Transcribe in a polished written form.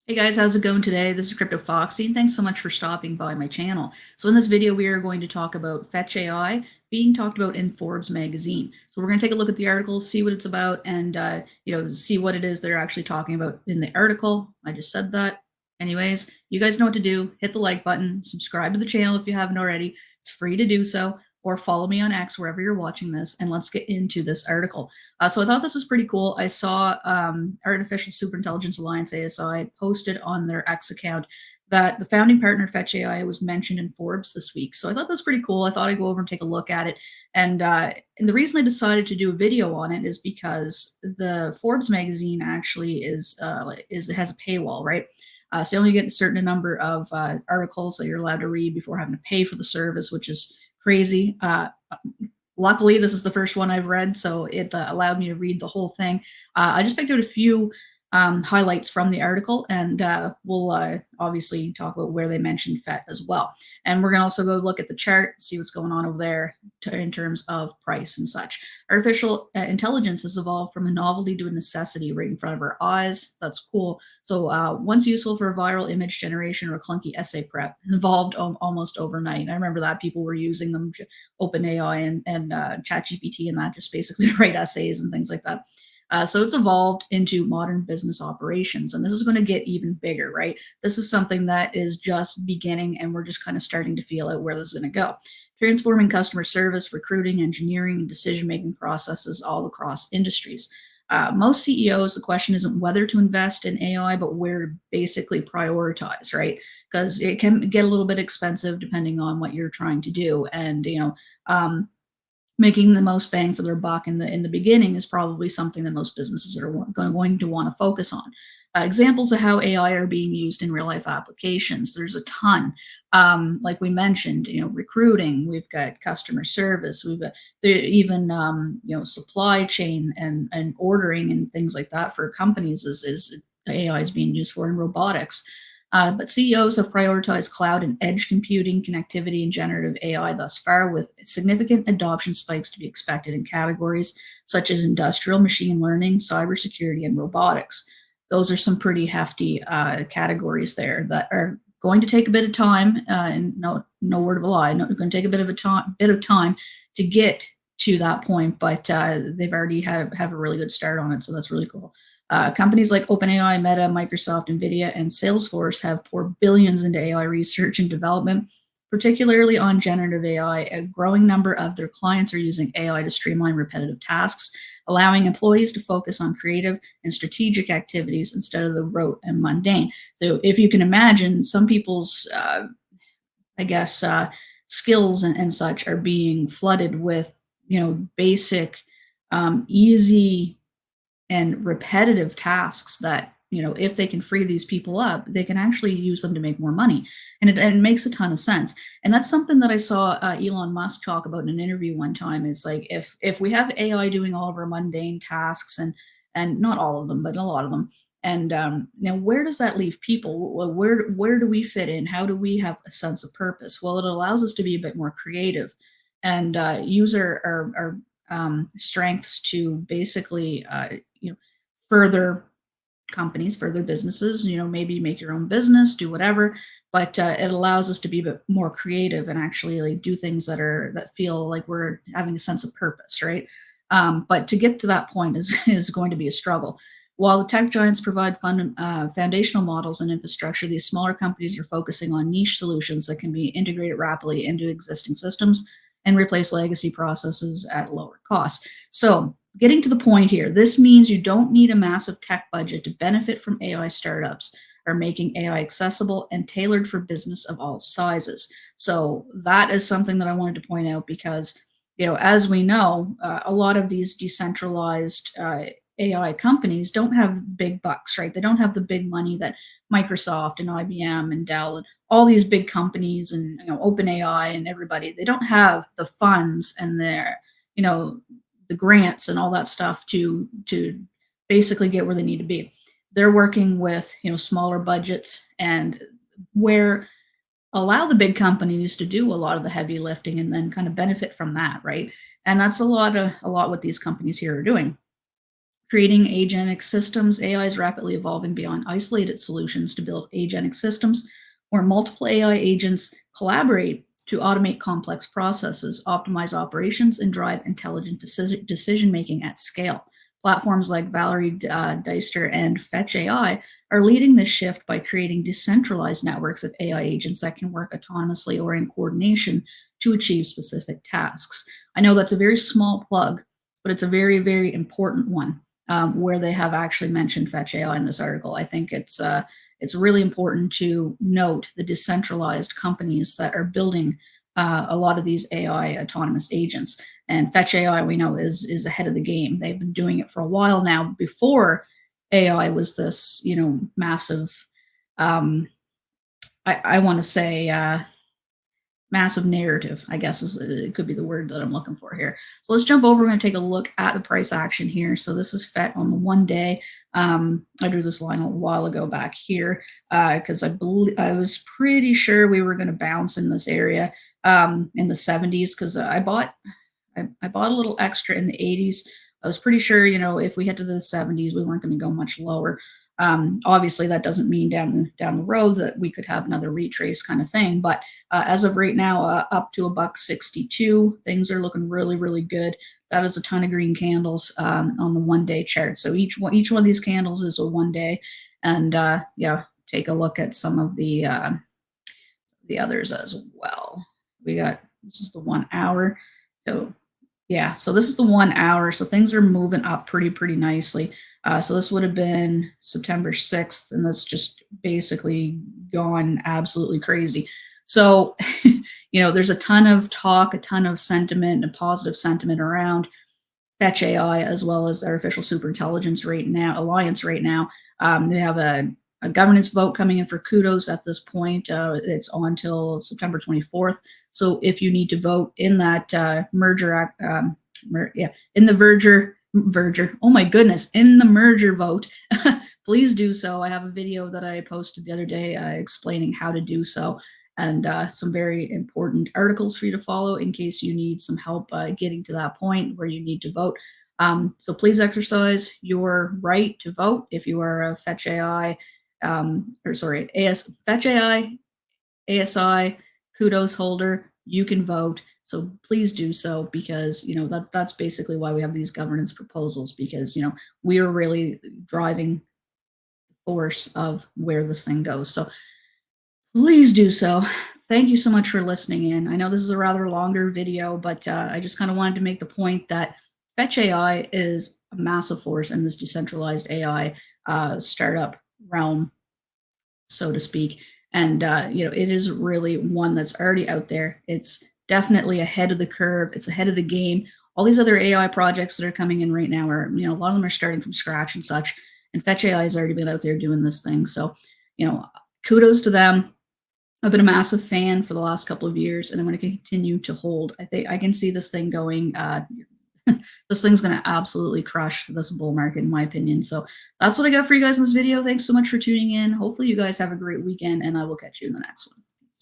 Hey guys, how's it going today? This is cryptoFOXXY, and thanks so much for stopping by my channel. So in this video, we are going to talk about Fetch AI being talked about in Forbes magazine. So we're going to take a look at the article, see what it's about, and see what it is they're actually talking about in the article. I just said that. Anyways, you guys know what to do. Hit the like button, subscribe to the channel if you haven't already. It's free to do so, or follow me on X wherever you're watching this, and let's get into this article. So I thought this was pretty cool. I saw Artificial Superintelligence Alliance (ASI) posted on their X account that the founding partner Fetchai was mentioned in Forbes this week. So I thought that was pretty cool. I thought I'd go over and take a look at it. And the reason I decided to do a video on it is because the Forbes magazine actually is it has a paywall, right? So you only get a certain number of articles that you're allowed to read before having to pay for the service, which is crazy. Luckily, this is the first one I've read, so it allowed me to read the whole thing. I just picked out a few highlights from the article, and we'll obviously talk about where they mentioned FET as well. And we're going to also go look at the chart, see what's going on over there in terms of price and such. Artificial intelligence has evolved from a novelty to a necessity right in front of our eyes. That's cool. So once useful for viral image generation or clunky essay prep, evolved almost overnight. I remember that people were using them, OpenAI and ChatGPT, and that just basically write essays and things like that. So it's evolved into modern business operations, and this is going to get even bigger, right? This is something that is just beginning, and we're just kind of starting to feel out where this is going to go. Transforming customer service, recruiting, engineering, and decision making processes all across industries. Most CEOs, the question isn't whether to invest in AI, but where to basically prioritize, right? Because it can get a little bit expensive depending on what you're trying to do. And, making the most bang for their buck in the beginning is probably something that most businesses are going to want to focus on. Examples of how AI are being used in real life applications. There's a ton. Like we mentioned, recruiting. We've got customer service. We've got even supply chain and ordering and things like that for companies is AI is being used for in robotics. But CEOs have prioritized cloud and edge computing, connectivity, and generative AI thus far, with significant adoption spikes to be expected in categories such as industrial machine learning, cybersecurity, and robotics. Those are some pretty hefty categories there that are going to take a bit of time, and no word of a lie, going to take a bit of time to get to that point, but they've already have a really good start on it, so that's really cool. Companies like OpenAI, Meta, Microsoft, NVIDIA, and Salesforce have poured billions into AI research and development, particularly on generative AI. A growing number of their clients are using AI to streamline repetitive tasks, allowing employees to focus on creative and strategic activities instead of the rote and mundane. So, if you can imagine, some people's, I guess, skills and such are being flooded with, basic, easy and repetitive tasks that if they can free these people up, they can actually use them to make more money, and it makes a ton of sense. And that's something that I saw Elon Musk talk about in an interview one time. It's like, if we have AI doing all of our mundane tasks, and not all of them but a lot of them, and now where does that leave people? Where do we fit in? How do we have a sense of purpose? Well, it allows us to be a bit more creative and use our strengths to basically further companies, further businesses, maybe make your own business, do whatever, but it allows us to be a bit more creative and actually like do things that feel like we're having a sense of purpose, right? But to get to that point is is going to be a struggle. While the tech giants provide foundational models and infrastructure, these smaller companies are focusing on niche solutions that can be integrated rapidly into existing systems and replace legacy processes at lower costs. So, getting to the point here, this means you don't need a massive tech budget to benefit from AI startups or making AI accessible and tailored for business of all sizes. So that is something that I wanted to point out because, as we know, a lot of these decentralized AI companies don't have big bucks, right? They don't have the big money that Microsoft and IBM and Dell and all these big companies and OpenAI and everybody. They don't have the funds and you know the grants and all that stuff to basically get where they need to be. They're working with smaller budgets and where allow the big companies to do a lot of the heavy lifting and then kind of benefit from that, right? And that's a lot what these companies here are doing. Creating agentic systems, AI is rapidly evolving beyond isolated solutions to build agentic systems where multiple AI agents collaborate to automate complex processes, optimize operations, and drive intelligent decision making at scale. Platforms like Valerie Deister and Fetchai are leading this shift by creating decentralized networks of AI agents that can work autonomously or in coordination to achieve specific tasks. I know that's a very small plug, but it's a very, very important one, where they have actually mentioned Fetch AI in this article. I think it's really important to note the decentralized companies that are building a lot of these AI autonomous agents. And Fetch AI, we know, is ahead of the game. They've been doing it for a while now. Before AI was this, massive. I want to say massive narrative, I guess it could be the word that I'm looking for here. So let's jump over. We're going to take a look at the price action here. So this is FET on the 1 day. I drew this line a while ago back here because I was pretty sure we were going to bounce in this area in the 70s because I bought a little extra in the 80s. I was pretty sure, if we hit to the 70s, we weren't going to go much lower. Obviously, that doesn't mean down the road that we could have another retrace kind of thing. But as of right now, up to $1.62, things are looking really, really good. That is a ton of green candles on the 1 day chart. So each one of these candles is a 1 day, and yeah, take a look at some of the others as well. This is the 1 hour. So yeah, so this is the 1 hour. So things are moving up pretty nicely. So this would have been September 6th, and that's just basically gone absolutely crazy. So, there's a ton of talk, a ton of sentiment, and positive sentiment around Fetch AI as well as their official Superintelligence Alliance right now. They have a governance vote coming in for kudos at this point. It's on until September 24th. So if you need to vote in that merger, in the oh my goodness, in the merger vote, please do so. I have a video that I posted the other day explaining how to do so, and some very important articles for you to follow in case you need some help getting to that point where you need to vote. So please exercise your right to vote if you are a Fetch AI, Fetch AI, ASI, kudos holder. You can vote. So please do so because that's basically why we have these governance proposals, because we are really driving the force of where this thing goes. So please do so. Thank you so much for listening in. I know this is a rather longer video, but I just kind of wanted to make the point that Fetch AI is a massive force in this decentralized AI startup realm, so to speak. And it is really one that's already out there. It's definitely ahead of the curve. It's ahead of the game. All these other AI projects that are coming in right now are, a lot of them are starting from scratch and such. And Fetch AI has already been out there doing this thing. So, kudos to them. I've been a massive fan for the last couple of years, and I'm going to continue to hold. I think I can see this thing going. This thing's going to absolutely crush this bull market, in my opinion. So that's what I got for you guys in this video. Thanks so much for tuning in. Hopefully you guys have a great weekend, and I will catch you in the next one.